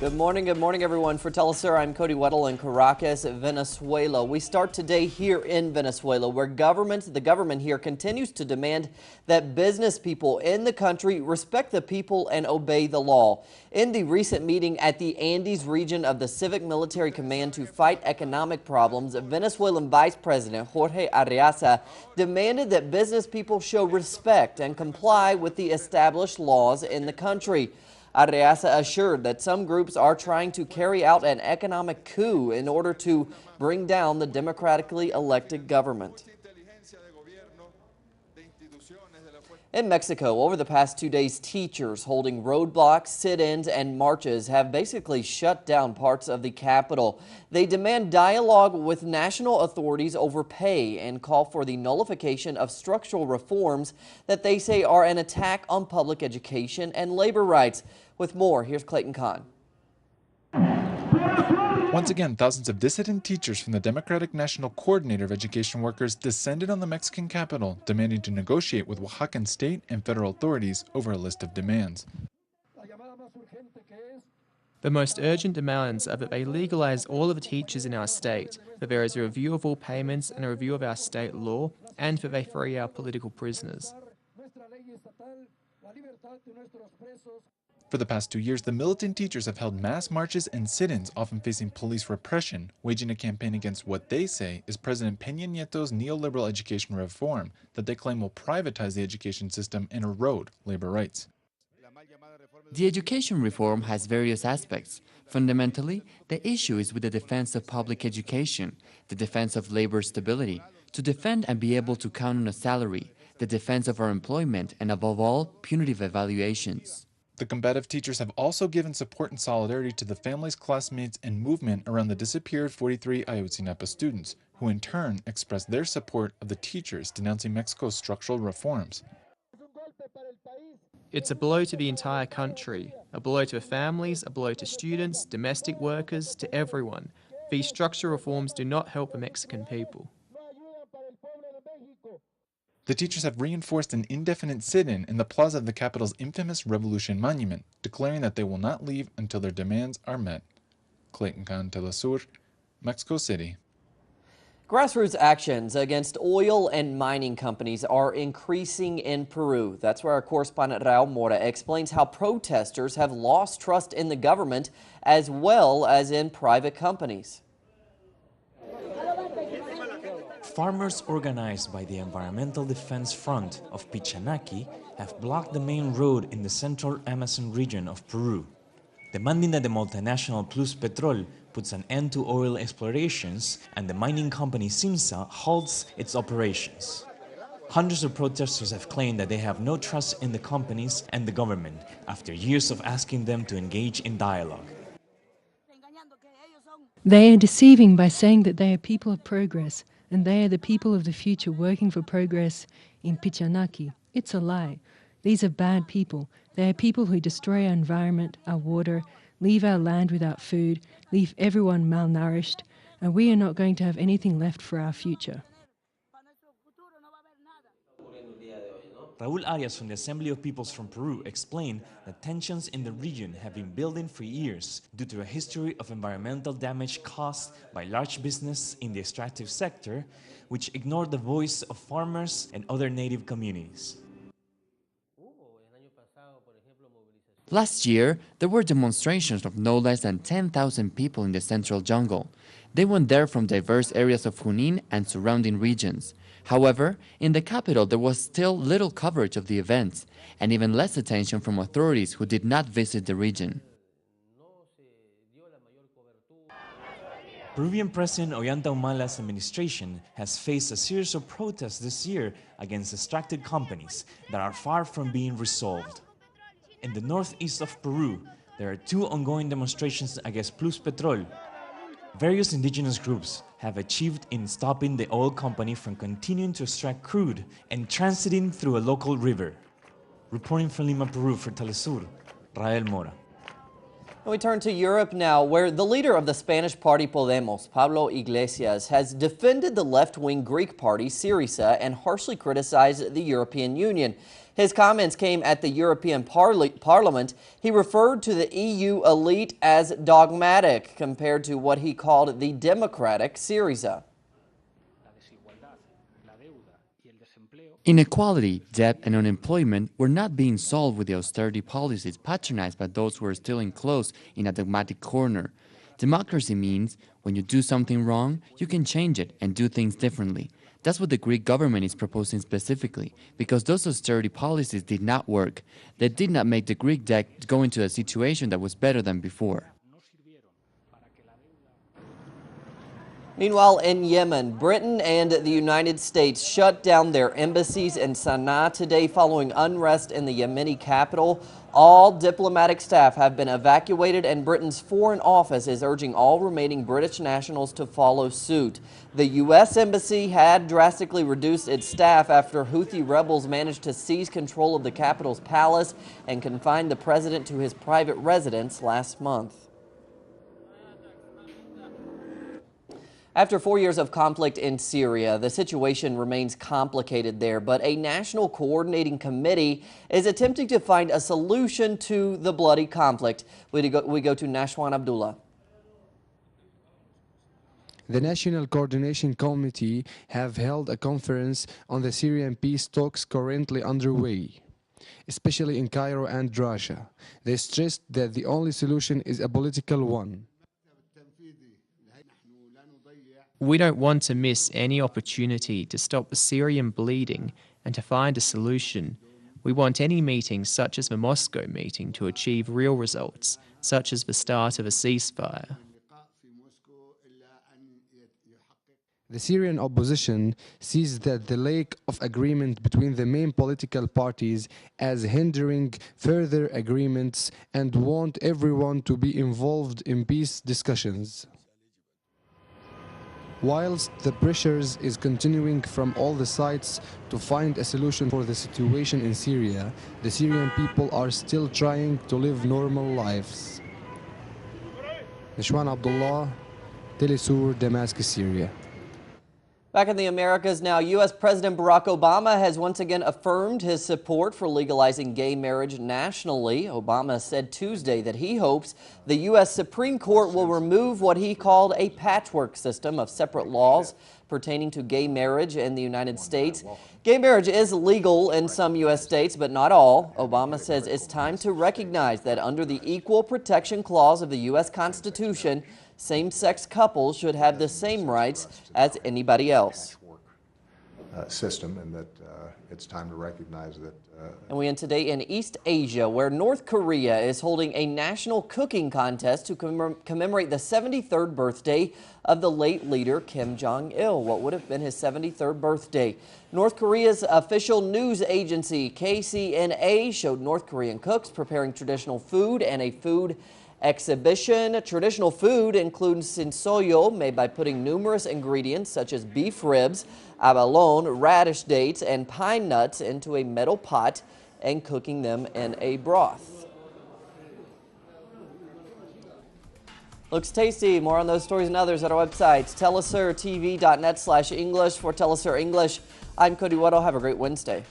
Good morning, everyone. For Telesur, I'm Cody Weddle in Caracas, Venezuela. We start today here in Venezuela, where the government here continues to demand that business people in the country respect the people and obey the law. In the recent meeting at the Andes region of the Civic Military Command to fight economic problems, Venezuelan Vice President Jorge Arreaza demanded that business people show respect and comply with the established laws in the country. Arreaza assured that some groups are trying to carry out an economic coup in order to bring down the democratically elected government. In Mexico, over the past 2 days, teachers holding roadblocks, sit-ins, and marches have basically shut down parts of the capital. They demand dialogue with national authorities over pay and call for the nullification of structural reforms that they say are an attack on public education and labor rights. With more, here's Clayton Kahn. Once again, thousands of dissident teachers from the Democratic National Coordinator of Education Workers descended on the Mexican capital, demanding to negotiate with Oaxacan state and federal authorities over a list of demands. The most urgent demands are that they legalize all of the teachers in our state, that there is a review of all payments and a review of our state law, and that they free our political prisoners. For the past 2 years, the militant teachers have held mass marches and sit-ins, often facing police repression, waging a campaign against what they say is President Peña Nieto's neoliberal education reform that they claim will privatize the education system and erode labor rights. The education reform has various aspects. Fundamentally, the issue is with the defense of public education, the defense of labor stability, to defend and be able to count on a salary, the defense of our employment, and above all, punitive evaluations. The combative teachers have also given support and solidarity to the families, classmates, and movement around the disappeared 43 Ayotzinapa students, who in turn expressed their support of the teachers denouncing Mexico's structural reforms. It's a blow to the entire country, a blow to families, a blow to students, domestic workers, to everyone. These structural reforms do not help the Mexican people. The teachers have reinforced an indefinite sit-in in the plaza of the capital's infamous Revolution Monument, declaring that they will not leave until their demands are met. Clayton Kahn, Telesur, Mexico City. Grassroots actions against oil and mining companies are increasing in Peru. That's where our correspondent Raul Mora explains how protesters have lost trust in the government as well as in private companies. Farmers organized by the Environmental Defense Front of Pichanaki have blocked the main road in the central Amazon region of Peru, demanding that the multinational Plus Petrol puts an end to oil explorations and the mining company Simsa halts its operations. Hundreds of protesters have claimed that they have no trust in the companies and the government after years of asking them to engage in dialogue. They are deceiving by saying that they are people of progress, and they are the people of the future working for progress in Pichanaki. It's a lie. These are bad people. They are people who destroy our environment, our water, leave our land without food, leave everyone malnourished, and we are not going to have anything left for our future. Raúl Arias from the Assembly of Peoples from Peru explained that tensions in the region have been building for years due to a history of environmental damage caused by large business in the extractive sector, which ignored the voice of farmers and other native communities. Last year, there were demonstrations of no less than 10,000 people in the central jungle. They went there from diverse areas of Junín and surrounding regions. However, in the capital there was still little coverage of the events, and even less attention from authorities who did not visit the region. Peruvian President Ollanta Humala's administration has faced a series of protests this year against extracted companies that are far from being resolved. In the northeast of Peru, there are 2 ongoing demonstrations against Plus Petrol. Various indigenous groups have achieved in stopping the oil company from continuing to extract crude and transiting through a local river. Reporting from Lima, Peru for Telesur, Rael Mora. And we turn to Europe now, where the leader of the Spanish party Podemos, Pablo Iglesias, has defended the left-wing Greek party Syriza and harshly criticized the European Union. His comments came at the European Parliament. He referred to the EU elite as dogmatic compared to what he called the democratic Syriza. Inequality, debt, and unemployment were not being solved with the austerity policies patronized by those who are still enclosed in a dogmatic corner. Democracy means when you do something wrong, you can change it and do things differently. That's what the Greek government is proposing specifically, because those austerity policies did not work. They did not make the Greek debt go into a situation that was better than before. Meanwhile, in Yemen, Britain and the United States shut down their embassies in Sana'a today following unrest in the Yemeni capital. All diplomatic staff have been evacuated, and Britain's Foreign Office is urging all remaining British nationals to follow suit. The U.S. Embassy had drastically reduced its staff after Houthi rebels managed to seize control of the capital's palace and confine the president to his private residence last month. After 4 years of conflict in Syria, the situation remains complicated there, but a national coordinating committee is attempting to find a solution to the bloody conflict. We go to Nashwan Abdullah. The National Coordination Committee have held a conference on the Syrian peace talks currently underway, especially in Cairo and Rasha. They stressed that the only solution is a political one. We don't want to miss any opportunity to stop the Syrian bleeding and to find a solution. We want any meeting, such as the Moscow meeting, to achieve real results, such as the start of a ceasefire. The Syrian opposition sees that the lack of agreement between the main political parties as hindering further agreements and want everyone to be involved in peace discussions. Whilst the pressures is continuing from all the sides to find a solution for the situation in Syria, the Syrian people are still trying to live normal lives. Nashwan Abdullah, Telesur, Damascus, Syria. Back in the Americas now, U.S. President Barack Obama has once again affirmed his support for legalizing gay marriage nationally. Obama said Tuesday that he hopes the U.S. Supreme Court will remove what he called a patchwork system of separate laws pertaining to gay marriage in the United States. Gay marriage is legal in some U.S. states, but not all. Obama says it's time to recognize that under the Equal Protection Clause of the U.S. Constitution, same-sex couples should have the same rights as anybody else. System, and that it's time to recognize that. And we end today in East Asia, where North Korea is holding a national cooking contest to commemorate the 73rd birthday of the late leader Kim Jong-il, what would have been his 73rd birthday. North Korea's official news agency, KCNA, showed North Korean cooks preparing traditional food and a food exhibition. Traditional food includes sinsoyo, made by putting numerous ingredients such as beef ribs, abalone, radish dates, and pine nuts into a metal pot and cooking them in a broth. Looks tasty. More on those stories and others at our website, telesurtv.net/English. For Telesur English, I'm Cody Weddle. Have a great Wednesday.